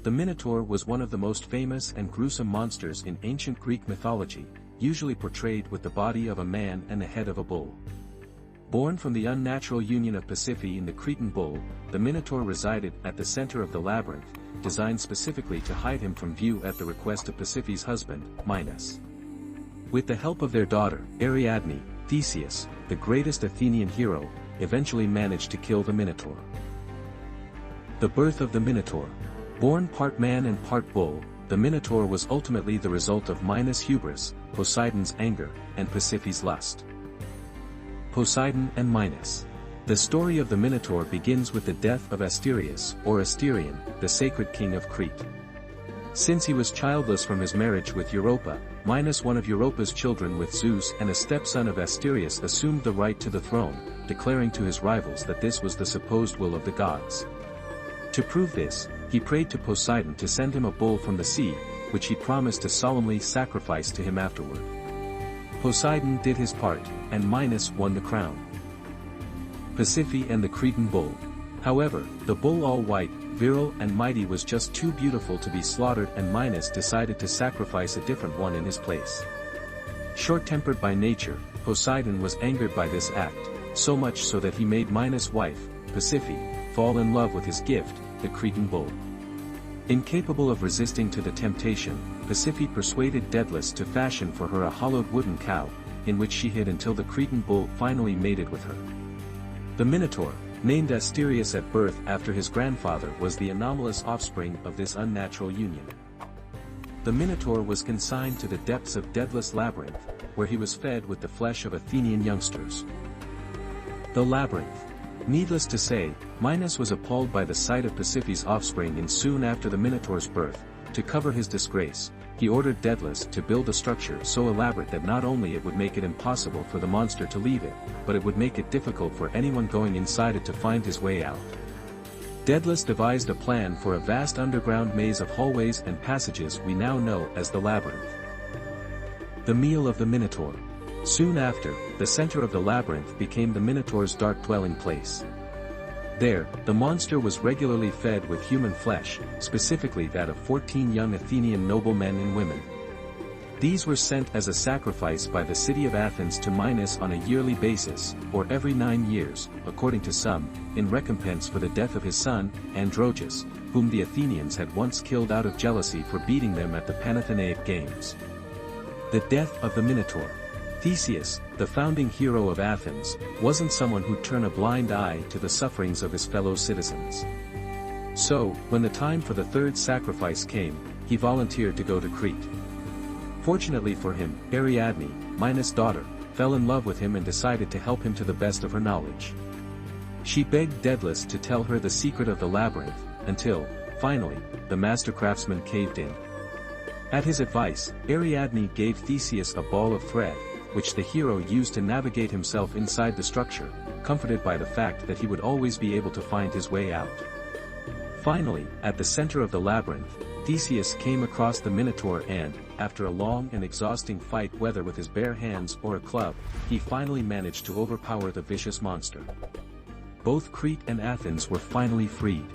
The Minotaur was one of the most famous and gruesome monsters in ancient Greek mythology, usually portrayed with the body of a man and the head of a bull. Born from the unnatural union of Pasiphae and the Cretan bull, the Minotaur resided at the center of the labyrinth, designed specifically to hide him from view at the request of Pasiphae's husband, Minos. With the help of their daughter, Ariadne, Theseus, the greatest Athenian hero, eventually managed to kill the Minotaur. The birth of the Minotaur. Born part man and part bull, the Minotaur was ultimately the result of Minos' hubris, Poseidon's anger, and Pasiphae's lust. Poseidon and Minos. The story of the Minotaur begins with the death of Asterius, or Asterion, the sacred king of Crete. Since he was childless from his marriage with Europa, Minos, one of Europa's children with Zeus and a stepson of Asterius, assumed the right to the throne, declaring to his rivals that this was the supposed will of the gods. To prove this, he prayed to Poseidon to send him a bull from the sea, which he promised to solemnly sacrifice to him afterward. Poseidon did his part, and Minos won the crown. Pasiphae and the Cretan bull. However, the bull, all white, virile and mighty, was just too beautiful to be slaughtered, and Minos decided to sacrifice a different one in his place. Short-tempered by nature, Poseidon was angered by this act, so much so that he made Minos' wife, Pasiphae, fall in love with his gift, the Cretan bull. Incapable of resisting to the temptation, Pasiphae persuaded Daedalus to fashion for her a hollowed wooden cow, in which she hid until the Cretan bull finally mated with her. The Minotaur, named Asterius at birth after his grandfather, was the anomalous offspring of this unnatural union. The Minotaur was consigned to the depths of Daedalus' labyrinth, where he was fed with the flesh of Athenian youngsters. The labyrinth. Needless to say, Minos was appalled by the sight of Pasiphae's offspring, and soon after the Minotaur's birth, to cover his disgrace, he ordered Daedalus to build a structure so elaborate that not only it would make it impossible for the monster to leave it, but it would make it difficult for anyone going inside it to find his way out. Daedalus devised a plan for a vast underground maze of hallways and passages we now know as the labyrinth. The meal of the Minotaur. Soon after, the center of the labyrinth became the Minotaur's dark dwelling place. There, the monster was regularly fed with human flesh, specifically that of 14 young Athenian noblemen and women. These were sent as a sacrifice by the city of Athens to Minos on a yearly basis, or every 9 years, according to some, in recompense for the death of his son, Androgeus, whom the Athenians had once killed out of jealousy for beating them at the Panathenaic Games. The death of the Minotaur. Theseus, the founding hero of Athens, wasn't someone who'd turn a blind eye to the sufferings of his fellow citizens. So, when the time for the third sacrifice came, he volunteered to go to Crete. Fortunately for him, Ariadne, Minos' daughter, fell in love with him and decided to help him to the best of her knowledge. She begged Daedalus to tell her the secret of the labyrinth, until, finally, the master craftsman caved in. At his advice, Ariadne gave Theseus a ball of thread, which the hero used to navigate himself inside the structure, comforted by the fact that he would always be able to find his way out. Finally, at the center of the labyrinth, Theseus came across the Minotaur and, after a long and exhausting fight, whether with his bare hands or a club, he finally managed to overpower the vicious monster. Both Crete and Athens were finally freed.